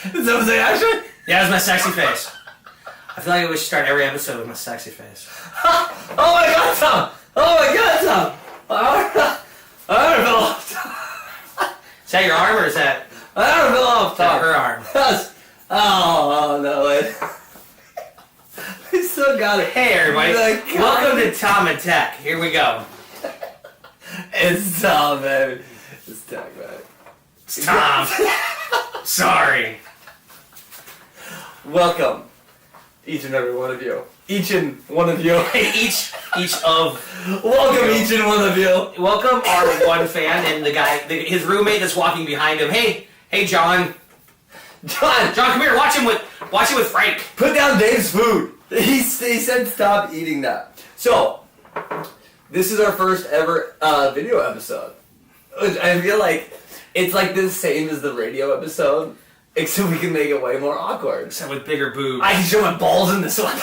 Is that what they actually? Yeah, it was my sexy face. I feel like we should start every episode with my sexy face. Oh my god, Tom! Oh my god, Tom! I don't know. Is that your arm or is that? I don't know off That top. her arm. Oh no, wait. We still got it. Hey everybody, welcome to Tom and Tech. Here we go. It's Tom, baby. It's Tech, man. It's Tom. Sorry. Welcome, each and every one of you. Each and one of you. each of. Welcome, each and one of you. Welcome our one fan and the guy, his roommate that's walking behind him. Hey, John. John, Come here. Watch him with Frank. put down Dave's food. He said stop eating that. So, this is our first ever video episode. Which I feel like it's like the same as the radio episode, except we can make it way more awkward. Except with bigger boobs. I can show my balls in this one.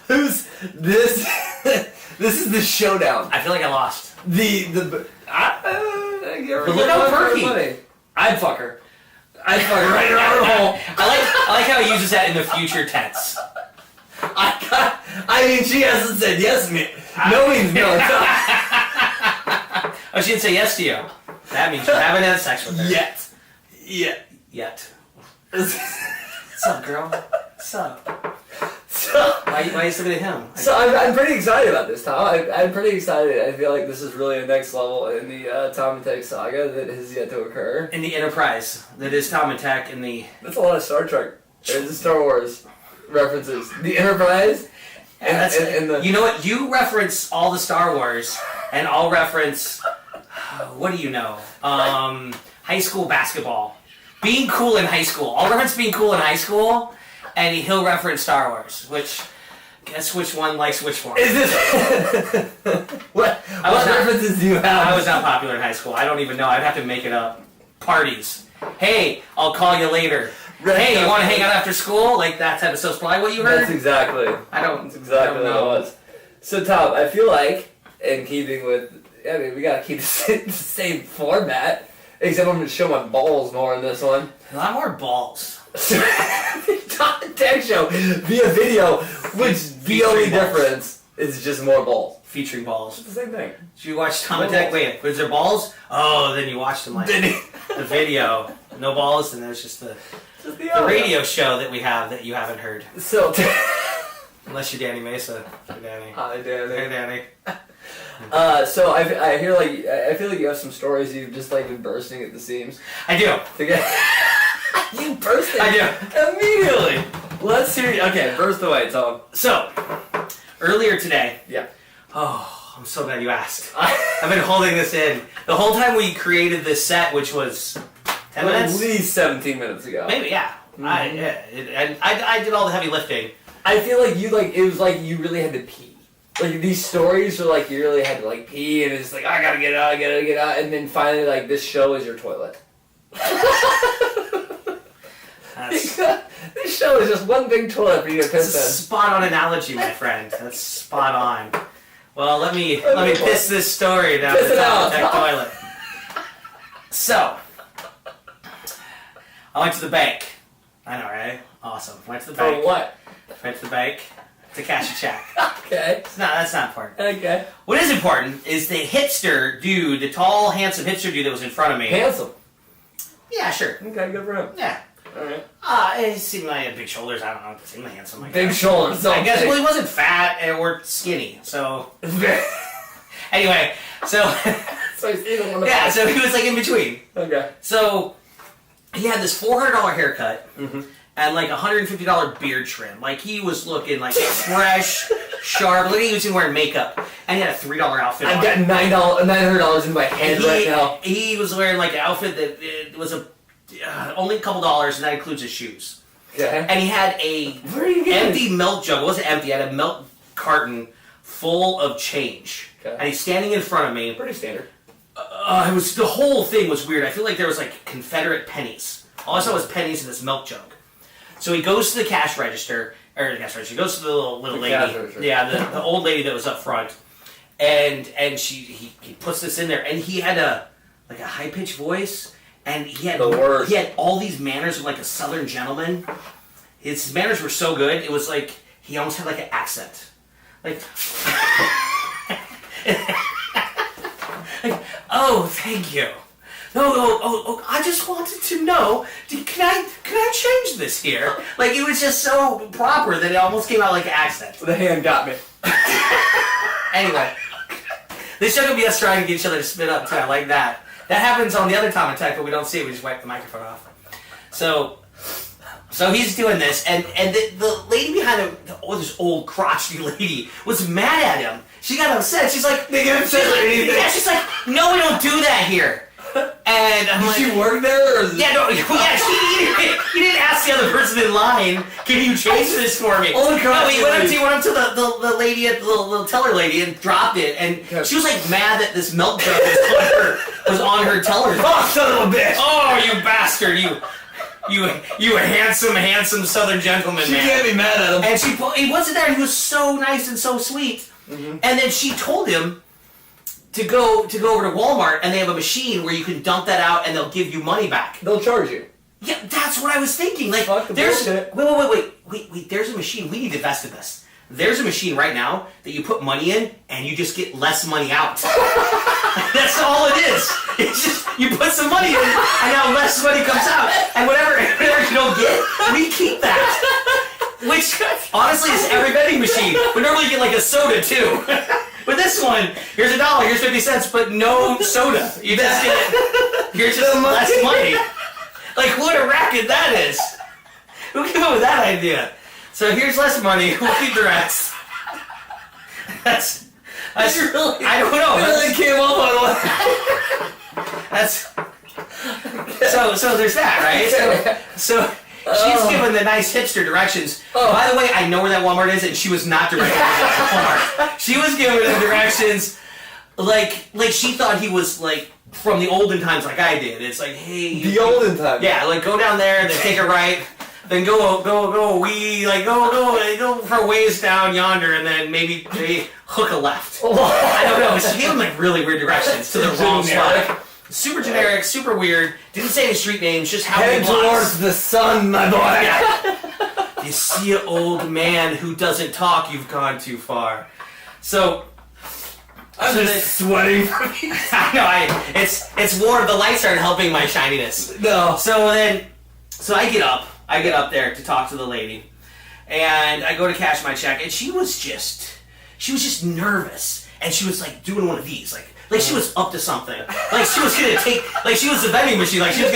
Who's this? This is the showdown. I feel like I lost. But look how perky. I'd fuck her. I'd fuck her right in her hole. I like how he uses that in the future tense. I mean, she hasn't said yes to me. No means no. Oh, she didn't say yes to you. That means you haven't had sex with her. Yet. Yet. What's up, girl? What's up? So, Why are you looking at him? so I'm pretty excited about this, Tom. I'm pretty excited. I feel like this is really a next level in the Tom and Tek saga that has yet to occur. In the Enterprise, that is Tom and Tech in the... That's a lot of Star Trek. There's the Star Wars references. The Enterprise. And the... You know what? You reference all the Star Wars, and I'll reference... What do you know? High school basketball. Being cool in high school. I'll reference being cool in high school, and he'll reference Star Wars, which... Guess which one likes which one. Is this... what references do you have? I was not popular in high school. I don't even know. I'd have to make it up. Parties. Hey, I'll call you later. Hey, you want to hang out after school? Like that type of stuff's probably what you heard? That's exactly. That's exactly what it was. So, Tom, I feel like, in keeping with... I mean, we gotta keep the same format, except I'm gonna show my balls more in this one. A lot more balls. Tom and Tek Show via video, which the only difference is just more balls. Featuring balls. It's the same thing. Did you watch Tom and Tech? Wait, was there balls? Oh, then you watched them like the video. No balls, and there's just the radio show that we have that you haven't heard. So, unless you're Danny Mesa. Hey, Danny. Hi, Danny. Hey, Danny. So I hear like I feel like you have some stories you've just like been bursting at the seams. I do. You bursted. I do. Immediately. Let's hear. Okay, burst away, Tom. So, earlier today. Yeah. Oh, I'm so glad you asked. I've been holding this in the whole time we created this set, which was 10 minutes. At least 17 minutes ago. Maybe, yeah. Mm-hmm. I did all the heavy lifting. I feel like it was like you really had to pee. Like these stories were like you really had to like pee, and it's like I gotta get out, and then finally like this show is your toilet. This show is just one big toilet for you to piss in. Spot on analogy, my friend. That's spot on. Well, let me piss this story down the Tom and Tech toilet. So, I went to the bank. I know, right? Awesome. Went to the bank. For what? Went to the bank to cash a check. Okay. That's not important. Okay. What is important is the hipster dude, the tall, handsome hipster dude that was in front of me. Handsome. Yeah, sure. Okay, good for him. Yeah. Alright. He seemed like he had big shoulders. I don't know. He seemed handsome. Big shoulders. I guess. Well, he wasn't fat or skinny. So anyway, so so he's either one of yeah. So he was like in between. Okay. So he had this $400 haircut mm-hmm. and like $150 beard trim. Like he was looking like fresh, sharp. Look, he was even wearing makeup, and he had a $3 outfit. I've got $900 in my head right now. He was wearing like an outfit that it was only a couple dollars, and that includes his shoes. Okay. And he had a empty milk jug. It wasn't empty. He had a milk carton full of change. Okay. And he's standing in front of me. Pretty standard. It was the whole thing was weird. I feel like there was like Confederate pennies. All I saw was pennies in this milk jug. So he goes to the cash register, or the cash register. He goes to the little lady. Yeah, the old lady that was up front, and he puts this in there, and he had a high pitched voice. and he had The worst. he had all these manners of like a Southern gentleman. His manners were so good. It was like he almost had like an accent, like, like, oh, thank you. Oh, I just wanted to know, can I change this here? Like, it was just so proper that it almost came out like an accent. The hand got me. Anyway, this show could be us trying to get each other to spit up, too. I like that. That happens on the other Tom and Tech, but we don't see it. We just wipe the microphone off. So he's doing this, and the lady behind him, this old crotchety lady, was mad at him. She got upset. She's like, they get upset or anything. Yeah, she's like, no, we don't do that here. And I'm Did like, she work there? Or is yeah, no, yeah, he didn't ask the other person in line, can you change this for me? Oh, no, he went up to the lady, at the little teller lady, and dropped it, and she was like mad that this milk jug was on her teller. Oh, son of a bitch! Oh, you bastard, you handsome Southern gentleman, She man. can't be mad at him. And he wasn't there, and he was so nice and so sweet. Mm-hmm. And then she told him to go over to Walmart, and they have a machine where you can dump that out, and they'll give you money back. They'll charge you. Yeah, that's what I was thinking. Like, Fuck the there's bullshit. wait. There's a machine. We need to invest in this. There's a machine right now that you put money in, and you just get less money out. That's all it is. It's just you put some money in, and now less money comes out, and whatever you don't get, we keep that. Which honestly is every vending machine. We normally get like a soda too. With this one, here's $1, here's 50 cents, but no soda. You just get here's just less money. Like, what a racket that is. Who came up with that idea? So here's less money, we'll keep the rest. That's really, I don't know. You really came up on one. So there's that, right? So she's given the nice hipster directions. Oh, by the way, I know where that Walmart is, and she was not directed to that Walmart. She was giving the directions like she thought he was like from the olden times, like I did. It's like, hey, the olden times. Yeah, like go down there, then take a right, then go for a ways down yonder, and then maybe hook a left. I don't know. She gave him like really weird directions to the wrong spot. Super generic, super weird. Didn't say any street names, just how many Head blocks. towards the sun, my boy. Yeah. You see an old man who doesn't talk, you've gone too far. So I'm just sweating from you. I know, it's warm. The lights aren't helping my shininess. No. So I get up there to talk to the lady, and I go to cash my check, and she was just nervous, and she was like doing one of these, like she was up to something. Like she was gonna take, like she was the vending machine. Like she was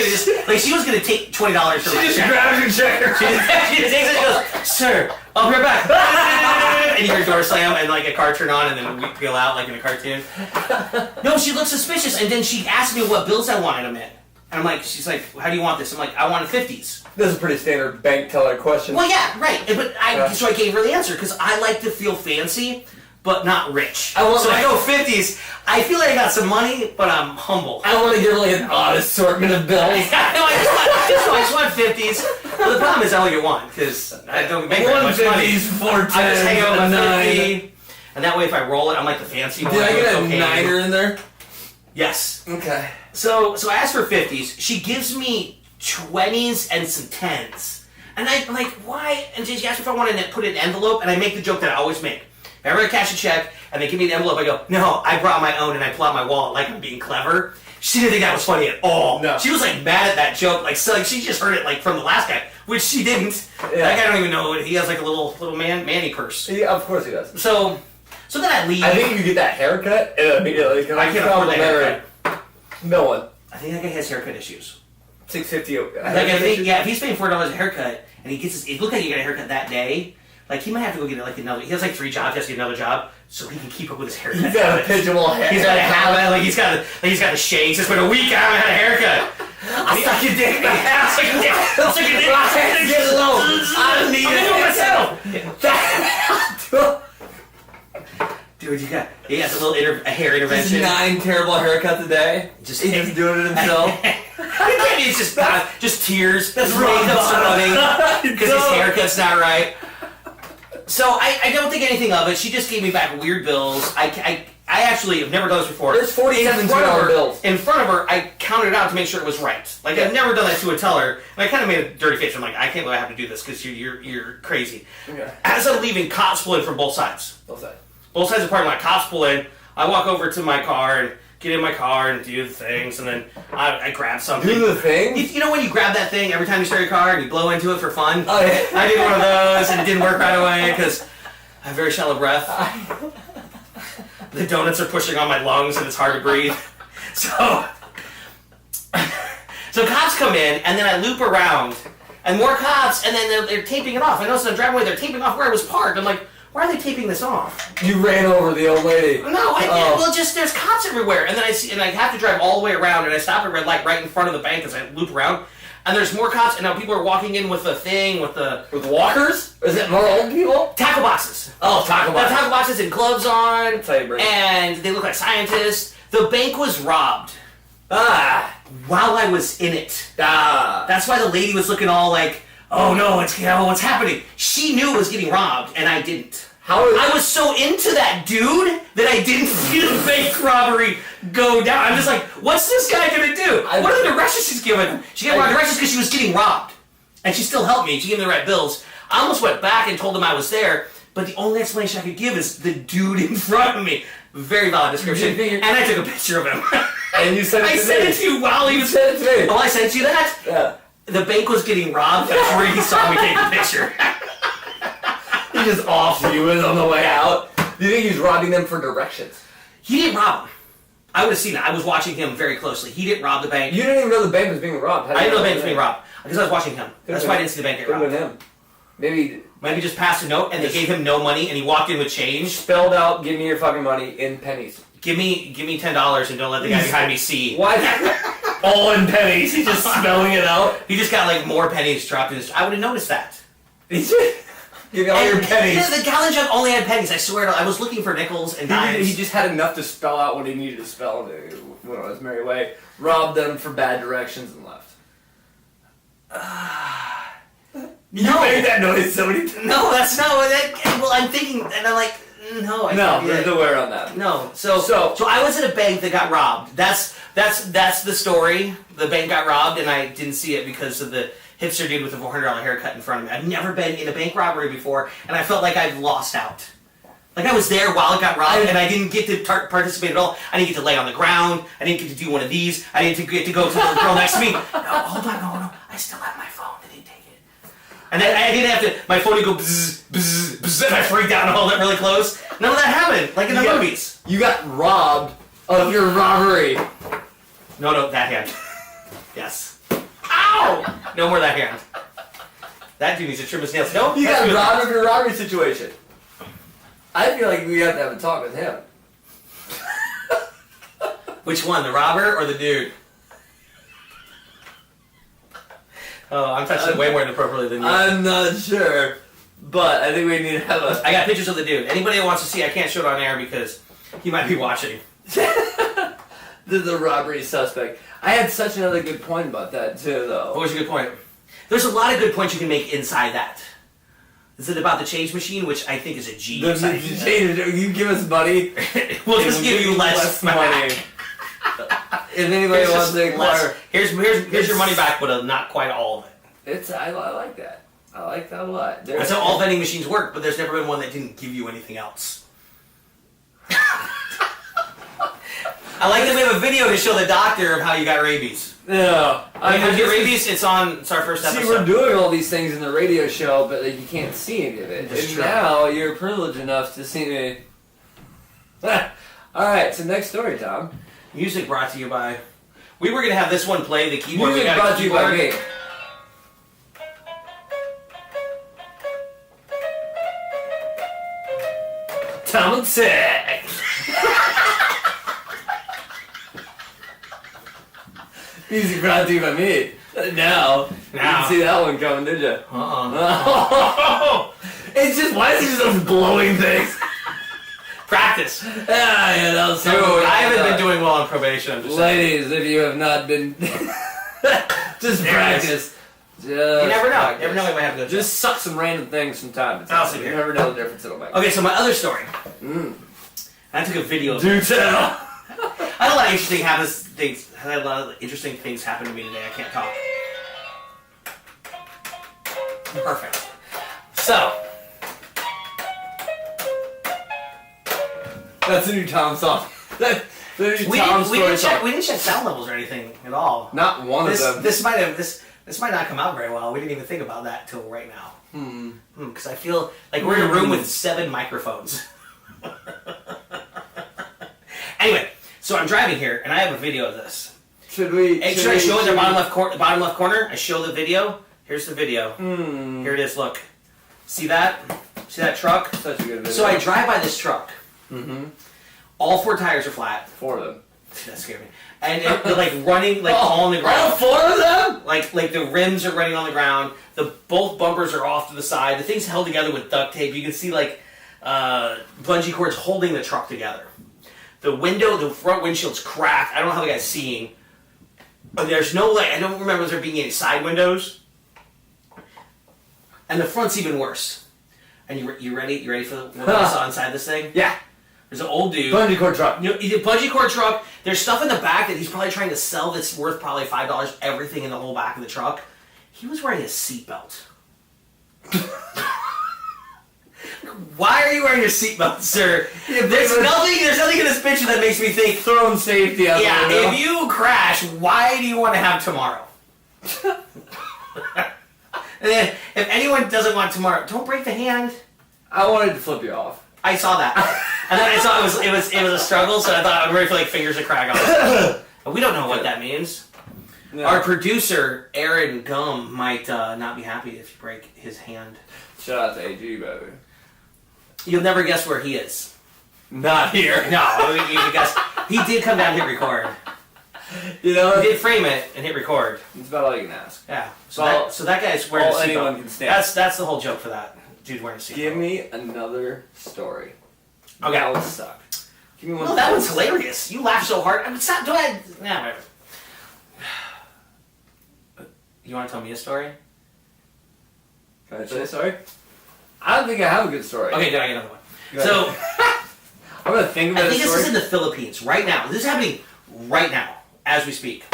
gonna take $20 from my check. She just grabs your checker. She takes it. She goes, "Sir, I'll be right back." And you hear a door slam and like a car turn on, and then we peel out like in a cartoon. No, she looked suspicious, and then she asked me what bills I wanted them in, and I'm like, she's like, "How do you want this?" I'm like, "I want 50s." This is a pretty standard bank teller question. Well, yeah, right. But so I gave her the answer because I like to feel fancy, but not rich. I go 50s. I feel like I got some money, but I'm humble. I want to give like an odd assortment of bills. I just want 50s. Well, the problem is I only get one because I don't make very much money. 4 I just hang out a with 9. 50, and that way if I roll it, I'm like the fancy one. Did I get a 9er in there? Yes. Okay. So I asked for 50s. She gives me 20s and some 10s. And I'm like, why? And she asked me if I wanted to put it in an envelope, and I make the joke that I always make. If I ever cash a check, and they give me an envelope, I go, no, I brought my own, and I pull out my wallet like I'm being clever. She didn't think that was funny at all. No. She was like mad at that joke, like she just heard it like from the last guy, which she didn't. Yeah. That guy don't even know he has like a little Manny purse. Yeah, of course he does. So then I leave. I think you get that haircut immediately. I can't afford the haircut. No one. I think that guy has haircut issues. $6.50. If he's paying $4 a haircut, and he gets it looked like he got a haircut that day. Like, he might have to go get like another. He has like 3 jobs. He has to get another job so he can keep up with his haircut. He's got a pigeonhole hair. He's got a habit. Like he's got the shakes. It's been a week. I haven't had a haircut. I'll suck your dick. I'll suck your dick. I'll suck your dick. My hands get low. I don't need it myself. Dude, he got a little hair intervention. 9 terrible haircuts a day. He's just doing it himself. It's just tears. That's makeup's running because his haircut's not right. So I don't think anything of it. She just gave me back weird bills. I I actually have never done this before. There's 47 $2 bills. In front of her, I counted it out to make sure it was right. Like, I've never done that to a teller, and I kind of made a dirty face. I'm like, I can't believe I have to do this because you're crazy. Okay. As I'm leaving, cops pull in from both sides. Both sides of the parking lot, cops pull in. I walk over to my car and get in my car and do the things, and then I grab something. Do the thing? You know when you grab that thing every time you start your car and you blow into it for fun? Oh, yeah. I did one of those, and it didn't work right away because I have very shallow breath. The donuts are pushing on my lungs, and it's hard to breathe. So cops come in, and then I loop around, and more cops, and then they're taping it off. I noticed on the driveway they're taping off where I was parked. I'm like, why are they taping this off? You ran over the old lady. No, I didn't. Well, just there's cops everywhere, and then I see, and I have to drive all the way around, and I stop at red light right in front of the bank as I loop around, and there's more cops, and now people are walking in with the thing, with walkers? Is it more old people? Tackle boxes. Oh, tackle boxes. They have tackle boxes and gloves on, That's how you bring it. and they look like scientists. The bank was robbed. While I was in it. That's why the lady was looking all like, oh no, what's happening? She knew it was getting robbed, and I didn't. I was so into that dude that I didn't see the bank robbery go down. I'm just like, what's this guy gonna do? What are the directions she's given? She gave me directions because she was getting robbed. And she still helped me. She gave me the right bills. I almost went back and told him I was there, but the only explanation I could give is the dude in front of me. Very valid description. And I took a picture of him. And you sent it to me. I sent it to you while he was... You sent it to me. Oh, I sent you that? Yeah. The bank was getting robbed. That's where he saw me take the picture. He just offed you on the way out. Do you think he was robbing them for directions? He didn't rob them. I would have seen it. I was watching him very closely. He didn't rob the bank. You didn't even know the bank was being robbed. I didn't know the bank was being robbed because I was watching him. That's why I didn't see the bank get robbed. Could've been him. Maybe he just passed a note and they gave him no money and he walked in with change. Spelled out, give me your fucking money in pennies. Give me $10 and don't let the guy behind me see. Why? All in pennies. He's just spelling it out. He just got like more pennies dropped in his... I would have noticed that. Give me all your pennies. The gallon jug only had pennies. I swear. I was looking for nickels and dimes. He just had enough to spell out what he needed to spell when on his merry way. Robbed them for bad directions and left. You made that noise so many times. No, that's not what that... Well, I'm thinking, and I'm like, no. There's nowhere on that. No. So I was at a bank that got robbed. That's the story. The bank got robbed, and I didn't see it because of the hipster dude with a $400 haircut in front of me. I've never been in a bank robbery before, and I felt like I've lost out. Like I was there while it got robbed, and I didn't get to participate at all. I didn't get to lay on the ground. I didn't get to do one of these. I didn't get to go to the girl next to me. No, hold on, no. I still have my phone. They didn't take it. And then I didn't have to, my phone would go bzz, bzz, bzz, and I freaked out and hold it really close. None of that happened, like in the movies. You got robbed of your robbery. No, that hand. Yes. Ow! No more that hand. That dude needs to trim his nails. No, you got robbed of your robbery situation. I feel like we have to have a talk with him. Which one, the robber or the dude? Oh, I'm touching it way more inappropriately than you. I'm not sure, but I think we need to have a... I got pictures of the dude. Anybody that wants to see, I can't show it on air because he might be watching. The robbery suspect. I had such another good point about that, too, though. What was your good point? There's a lot of good points you can make inside that. Is it about the change machine, which I think is a genius idea? You give us money, we'll just give you less money. If anybody wants to inquire, here's your money back, but not quite all of it. I like that. I like that a lot. That's how all vending machines work, but there's never been one that didn't give you anything else. I like that we have a video to show the doctor of how you got rabies. Yeah. I mean, get rabies, it's our first episode. See, we're doing all these things in the radio show, but you can't see any of it. That's and true. Now you're privileged enough to see me. Alright, so next story, Tom. Music brought to you by... We were going to have this one play, the keyboard. Music brought to you by me. Tom and Tek. Music brought to you by me. Now. You didn't see that one coming, did you? It's just, why is he just blowing things? Practice. Yeah, that was so Dude, good. I haven't been doing well on probation. I'm just Ladies, if you have not been... just practice. You never know. You never know we might have to go. Just suck some random things from time to time. I'll see You here. never know the difference it'll make. Okay, so my other story. And I took a video of Do it. tell. I had a lot of interesting things happen to me today. I can't talk. Perfect. So, That's a new Tom song. That's the new we Tom didn't story song. check sound levels or anything at all. Not one of them. This might not come out very well. We didn't even think about that till right now. Because I feel like we're in a room with 7 microphones. Anyway, so I'm driving here and I have a video of this. Should I show it in the bottom left corner? I show the video. Here's the video. Here it is. Look, see that? See that truck? Such a good video. So I drive by this truck. All 4 tires are flat. 4 of them. That scared me. And they're like running, like all on the ground. All 4 of them? Like the rims are running on the ground. Both bumpers are off to the side. The thing's held together with duct tape. You can see like bungee cords holding the truck together. The front windshield's cracked. I don't know how the guy's seeing. There's no I don't remember there being any side windows. And the front's even worse. And you ready? You ready for what I saw inside this thing? Yeah. There's an old dude. Bungee cord truck. Bungee cord truck. There's stuff in the back that he's probably trying to sell that's worth probably $5. Everything in the whole back of the truck. He was wearing a seatbelt. Why are you wearing your seatbelt, sir? Yeah, there's nothing in this picture that makes me think. Throwing safety out the window. If you crash, why do you want to have tomorrow? And then, if anyone doesn't want tomorrow, don't break the hand. I wanted to flip you off. I saw that, and then I saw it was a struggle. So I thought I'm ready for like fingers to crack off. But we don't know what that means. No. Our producer Aaron Gum might not be happy if you break his hand. Shout out to AG, baby. You'll never guess where he is. Not here. No, you can guess. He did come down and hit record. You know, he did frame it and hit record. That's about all you can ask. Yeah. So that guy's wearing a seatbelt. Anyone can stand. That's the whole joke for that. Dude wearing a seatbelt. Give me another story. Okay. That one sucked. Give me one. No, that one's hilarious. You laugh so hard. I mean, stop. Go ahead. Nah, whatever. You want to tell me a story? Can I tell you a story? I don't think I have a good story. Okay, then I get another one. So, I'm gonna think about I think this is in the Philippines right now. This is happening right now as we speak.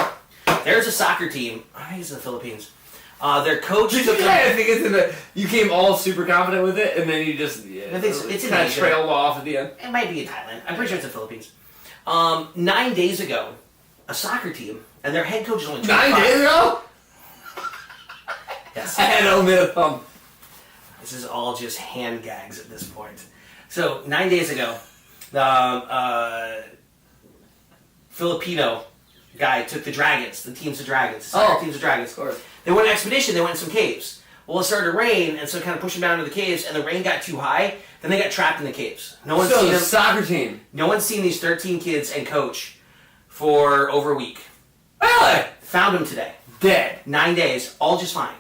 There's a soccer team. I think it's in the Philippines. Their coach. I think it's in the. You came all super confident with it, and then you just. Yeah, I think it's in kind of Asia. trailed off at the end. It might be in Thailand. I'm pretty sure it's the Philippines. 9 days ago, a soccer team and their head coach is only 25. 9 days ago. Yes. I had only a thumb. This is all just hand gags at this point. So 9 days ago, Filipino guy took the Dragons, the teams of Dragons, the soccer teams of Dragons. Of course. They went on an expedition. They went in some caves. Well, it started to rain, and so it kind of pushed them down into the caves, and the rain got too high. Then they got trapped in the caves. No one's seen them. Soccer team. No one's seen these 13 kids and coach for over a week. Really? Found them today. Dead. 9 days, all just fine.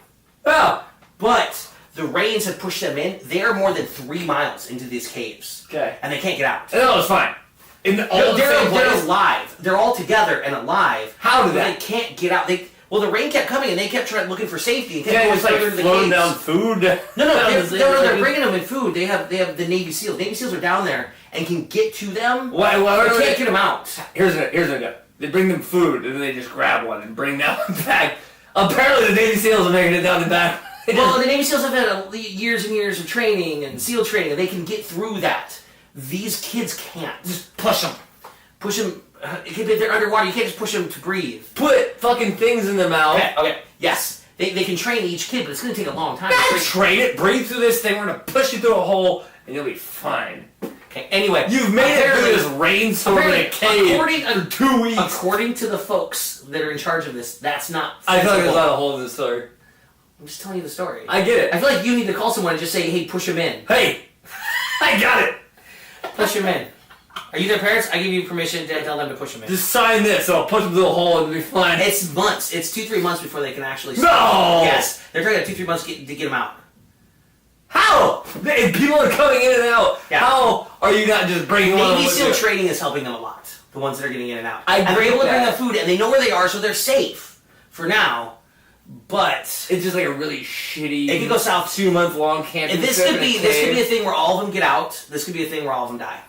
Oh. But the rains have pushed them in. They are more than 3 miles into these caves. Okay. And they can't get out. No, it's fine. They're alive. They're all together and alive. How did They can't get out. Well, the rain kept coming, and they kept looking for safety. And kept Yeah, going it's like further into the floating caves. down food. No, they're bringing them in food. They have the Navy SEALs. Navy SEAls are down there and can get to them. Why they can't get them out. Here's an idea. They bring them food, and then they just grab one and bring that one back. Apparently, the Navy SEAls are making it down the back. Well, the Navy SEALs have had years and years of training and SEAL training, and they can get through that. These kids can't. Just push them. Push them. If they're underwater, you can't just push them to breathe. Put fucking things in their mouth. Okay. Yes. They can train each kid, but it's going to take a long time. Train it. Breathe through this thing. We're going to push you through a hole, and you'll be fine. Okay, anyway. You've made it through this rainstorm in a cave for 2 weeks. According to the folks that are in charge of this, that's not I feel like there's not a hole in this story. I'm just telling you the story. I get it. I feel like you need to call someone and just say, hey, push him in. Hey! I got it! Push him in. Are you their parents? I give you permission to tell them to push him in. Just sign this, so I'll push them through the hole and it'll be fine. It's months. It's 2-3 months before they can actually No! Yes. They're trying to 2-3 months to get them out. How? People are coming in and out. Yeah. How are you not just bringing one Navy with SEAL you? training is helping them a lot. The ones that are getting in and out. And they're able to bring them that. food, and they know where they are, so they're safe for now. But it's just like a really shitty. It could go south. 2 month long camping. This could be a thing where all of them get out. This could be a thing where all of them die.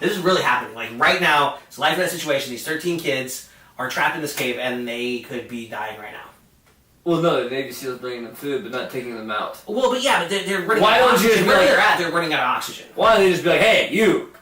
This is really happening. Like right now, it's life in that situation. These 13 kids are trapped in this cave, and they could be dying right now. Well, no, the Navy SEALs bringing them food, but not taking them out. Well, but yeah, but they're running Why out of don't you oxygen. just Where like- they're at, they're running out of oxygen. Why don't they just be like, hey, you,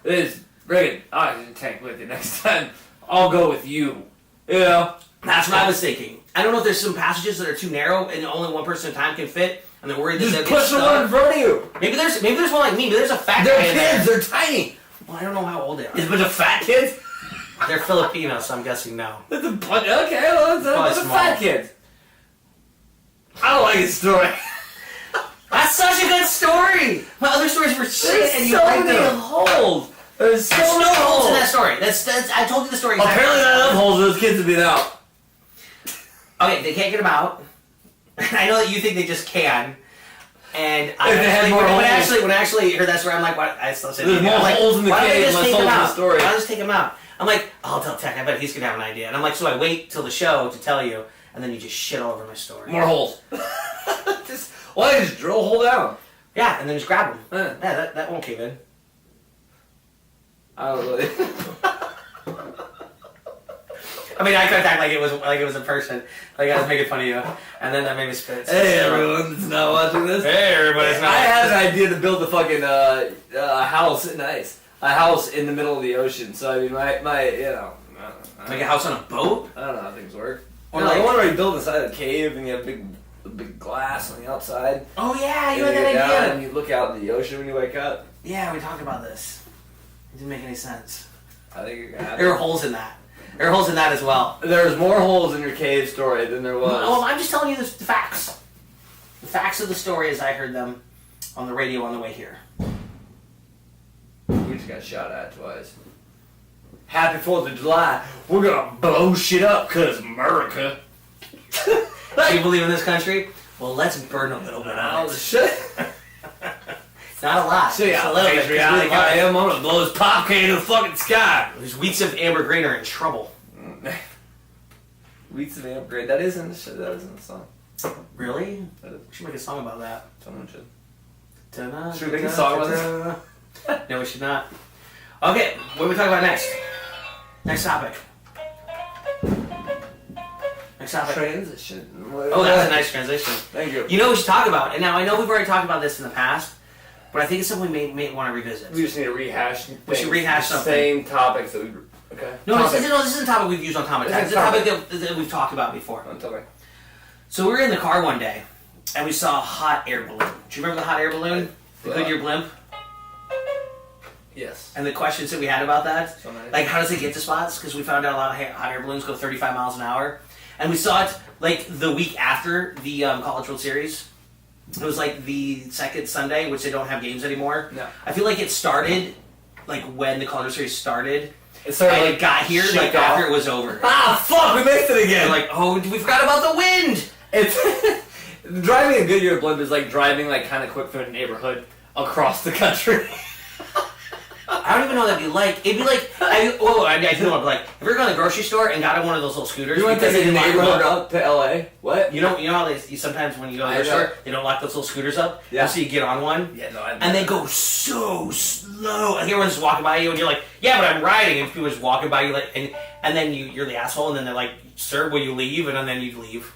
bring an oxygen tank with you next time. I'll go with you. You know? That's what I was thinking. I don't know if there's some passages that are too narrow and only one person at a time can fit, and they're worried that Just they'll push get the one in stuck. front of you. Maybe there's one like me. Maybe there's a fat They're guy in there. kids. They're tiny. Well, I don't know how old they are. Is it a bunch of fat kids? They're Filipino, so I'm guessing no. That's a bunch. Okay, well, that's a bunch of small. fat kids. I don't like his story. That's such a good story. My other stories were shit, and you so liked many them. holes. There's so There's many no holes in that story. That's I told you the story. exactly. Apparently, not enough holes for those kids to be out. Okay, they can't get them out. I know that you think they just can. And I If they had more when I holes. when I actually heard that story, I'm like, why? I still said There's more I'm like, holes in the why don't they cave just than take holes them in the out? story. Why don't they just take them out? I'm like, I'll tell Tech. I bet he's gonna have an idea. And I'm like, so I wait till the show to tell you, and then you just shit all over my story. More holes. Why don't you just drill a hole down? Yeah, and then just grab them. Yeah. Yeah, that won't cave in. I don't really. I mean, I could act like it was a person, like I was making fun of you, and then that made me spit. Hey everyone that's not watching this. Hey, everybody's not. I had an idea to build a fucking house, nice, a house in the middle of the ocean. So I mean, my you know, Like a house on a boat? I don't know how things work. Or Or like- like, I want to build inside a cave and you have big glass on the outside. Oh yeah, you and had you get that down idea. and you look out in the ocean when you wake up. Yeah, we talked about this. It didn't make any sense. I think it There were holes in that. There were holes in that as well. There's more holes in your cave story than there was. Well, I'm just telling you the facts. The facts of the story as I heard them on the radio on the way here. We just got shot at twice. Happy 4th of July. We're gonna blow shit up because America. Do you believe in this country? Well, let's burn a little bit Oh, of it. shit. Not a lot. See just a how little bit. 'cause patriotic we I got- am. I'm gonna blow this pop can to the fucking sky. These wheats of amber green are in trouble. Wheats of upgrade. That isn't the shit. That isn't the song. Really? We should make a song about that. Someone should. Ta-da, Should we make a ta-da, song about ta-da. No, we should not. Okay, what are we talking about next? Next topic. Next topic. Transition. Oh, that's a nice transition. Thank you. You know what we should talk about? And now I know we've already talked about this in the past, but I think it's something we may want to revisit. We just need to rehash. We should rehash the something. Same topics that we. Okay. No, this isn't a topic we've used on Topic Tag. It's a topic that we've talked about before. Don't tell me. So we were in the car one day, and we saw a hot air balloon. Do you remember the hot air balloon? The Goodyear blimp? Yes. And the questions that we had about that? So nice. Like, how does it get to spots? Because we found out a lot of hot air balloons go 35 miles an hour. And we saw it, like, the week after the College World Series. It was, like, the second Sunday, which they don't have games anymore. No. I feel like it started, like, when the College World Series started. It started, And like, it got here, like, shake off. after it was over. Ah, fuck! We missed it again. And like, oh, we forgot about the wind! It's driving a Goodyear blimp is like driving like kind of quick through a neighborhood across the country. I don't even know what that'd be like. It'd be like, I do know what, but like, if you're going to the grocery store and got in one of those little scooters, You went to because the they didn't neighborhood lock them up to LA? What? You know how you sometimes when you go to the I grocery know. store, they don't lock those little scooters up? Yeah. So you get on one, Yeah, no, I and they go so slow, and everyone's just walking by you, and you're like, yeah, but I'm riding, and people are just walking by you, like, and then you're the asshole, and then they're like, sir, will you leave? And then you leave.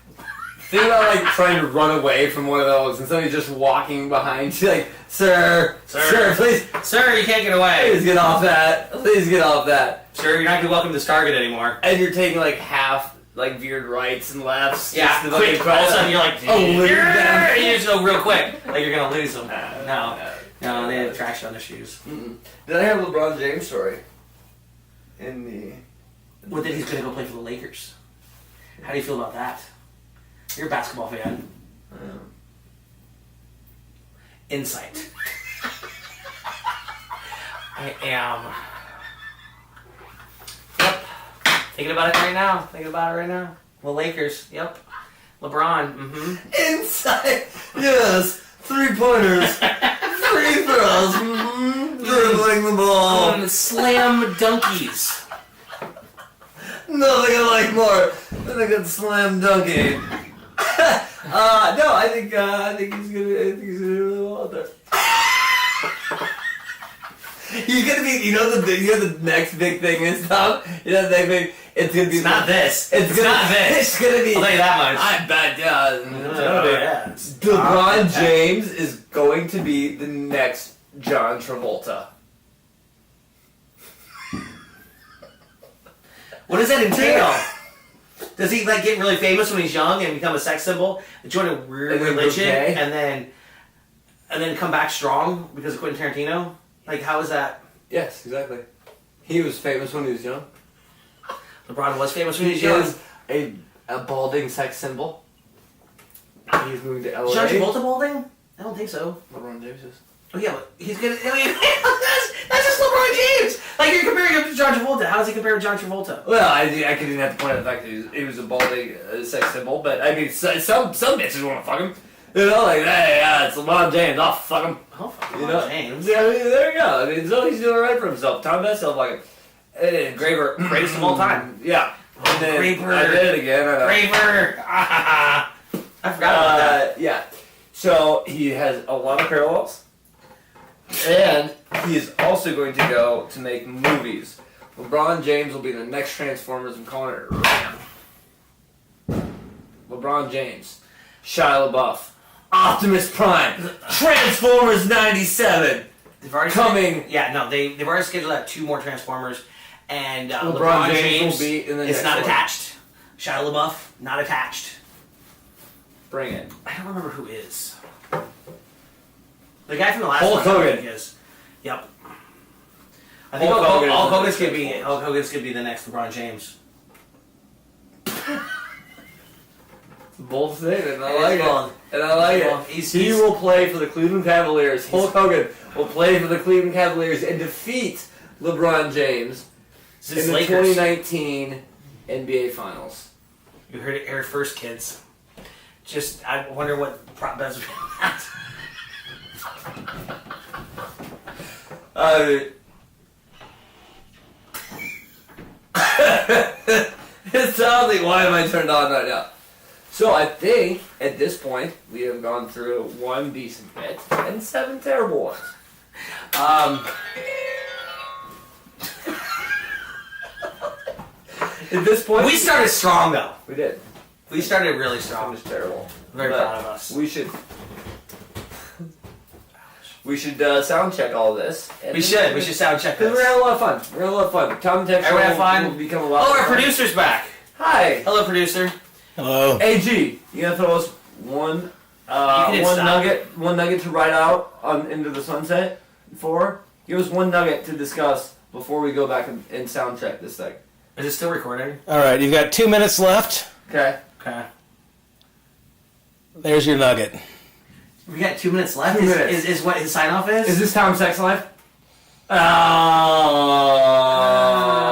Think about like trying to run away from one of those and somebody just walking behind you like, sir, please Sir, you can't get away. get off that. Please get off that. Sir, you're not going to be welcome to Target anymore. And you're taking like half like veered rights and lefts. Yeah, just to, quick. try All of a to- sudden you're like, Oh, lose them. and you just go real quick, like you're gonna lose them. No, they have traction on their shoes. Mm-mm. Did I have a LeBron James story? In the. Well, then he's gonna go play for the Lakers. How do you feel about that? You're a basketball fan. Insight. I am. Yep. Thinking about it right now. The Lakers. Yep. LeBron. Mm-hmm. Inside, yes, 3-pointers, free throws, dribbling the ball. Slam dunkies. Nothing I like more than a good slam dunking. No, I think he's gonna do really well out there. He's gonna be. You know the next big thing is Tom. You know the next big. It's gonna be. It's not this. It's not this. It's gonna be. I'll tell you that much. I bet. Yeah. LeBron James is going to be the next John Travolta. What does that entail? Does he like get really famous when he's young and become a sex symbol, join a weird religion, and then come back strong because of Quentin Tarantino? Like, how is that? Yes, exactly. He was famous when he was young. LeBron was famous when he was He young. is a balding sex symbol. He's moving to LA. John Travolta balding? I don't think so. LeBron James is. Oh yeah, but he's gonna. I mean, that's just LeBron James. Like you're comparing him to John Travolta. How does he compare to John Travolta? Well, I couldn't have to point out the fact that he was a balding sex symbol, but I mean, some bitches want to fuck him. You know, like, hey, it's LeBron James. I'll fuck him. Oh, fuck You LeBron know? James. Yeah, I mean, there you go. I mean, so he's doing right for himself. Tom Bessel, like, Graver, Greatest of all time. Yeah. And then Graver. I did it again. Graver. I forgot about that. Yeah. So he has a lot of parallels, and he is also going to go to make movies. LeBron James will be the next Transformers. I'm calling it right now. LeBron James, Shia LaBeouf, Optimus Prime, Transformers '97. They've already Coming. They've already scheduled out 2 more Transformers, and LeBron James will be in the is next not one. attached. Shia LaBeouf not attached. Bring it. I don't remember who is. The guy from the last Hulk one. Hogan. I think is. Yep. I think Hulk Hogan is Hulk the Hogan's next gonna be Transformers. Hulk Hogan's gonna be the next LeBron James. Bold statement. I It like is bold. it. And I like Well, it. he's- He will play for the Cleveland Cavaliers. Hulk Hogan will play for the Cleveland Cavaliers and defeat LeBron James This in is the Lakers. 2019 NBA Finals. You heard it here first, kids. Just I wonder what prop bets are at. It's totally why am I turned on right now? So I think at this point we have gone through 1 decent bit and 7 terrible ones. At this point We started strong though. we did. We started really I'm strong. just terrible. Very But proud of us. We should sound check all this. And We should sound check Because this. we're having a lot of fun. We're having a lot of fun. Tom and Tek Sho Everyone have fun? will become a lot Oh, of our fun. producer's back. Hi. Hello, producer. Hello. AG, you gonna throw us one hit stop. one nugget to ride out on into the sunset for? Give us one nugget to discuss before we go back and sound check this thing. Is it still recording? All right, you've got 2 minutes left. Okay. Okay. There's your nugget. We got 2 minutes left. 2 minutes. Is what his sign off is? Is this Tom Sex Life?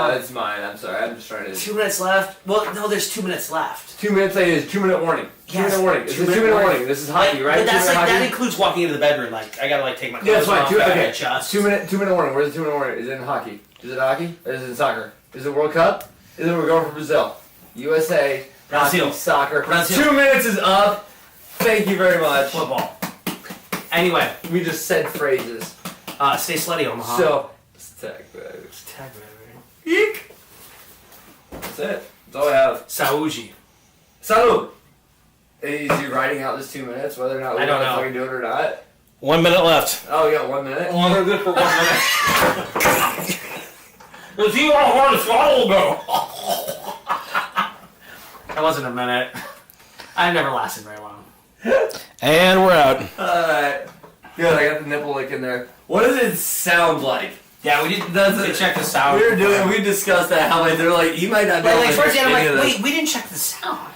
Oh, it's mine. I'm sorry. I'm just trying to. 2 minutes left. Well, no, there's 2 minutes left. 2 minutes. It is 2 minute warning. 2 Yes, minute warning. It's a 2 minute 2-minute warning. This is hockey, right? But that's 2 minute like that hockey? includes walking into the bedroom. Like I gotta like take my Yeah, that's clothes fine. off. Two, I gotta okay. adjust. 2 minute warning. Where's the 2 minute warning? Is it in hockey? Is it hockey? Or is it in soccer? Is it World Cup? Is it we're going for Brazil? USA. Brazil. Hockey, soccer. Brazil. 2 minutes is up. Thank you very much. Football. Anyway, We just said phrases. stay slutty, Omaha. So, tag baby. Tag baby. Eek. That's it. That's all I have. Sauji. Salud. Is he writing out this 2 minutes, whether or not I we're don't gonna know. fucking do it or not? 1 minute left. Oh, we got 1 minute. We're good for 1 minute. Does he want to want to swallow go? That wasn't a minute. I never lasted very long. And we're out. Alright. Good, I got the nipple lick in there. What does it sound like? Yeah, we did. That's We it. checked the sound. We discussed that, how like, they're like, you might not be Like, able to first, hear I'm any of like, this. wait, we didn't check the sound.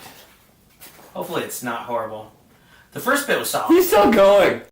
Hopefully, it's not horrible. The first bit was solid. He's still going.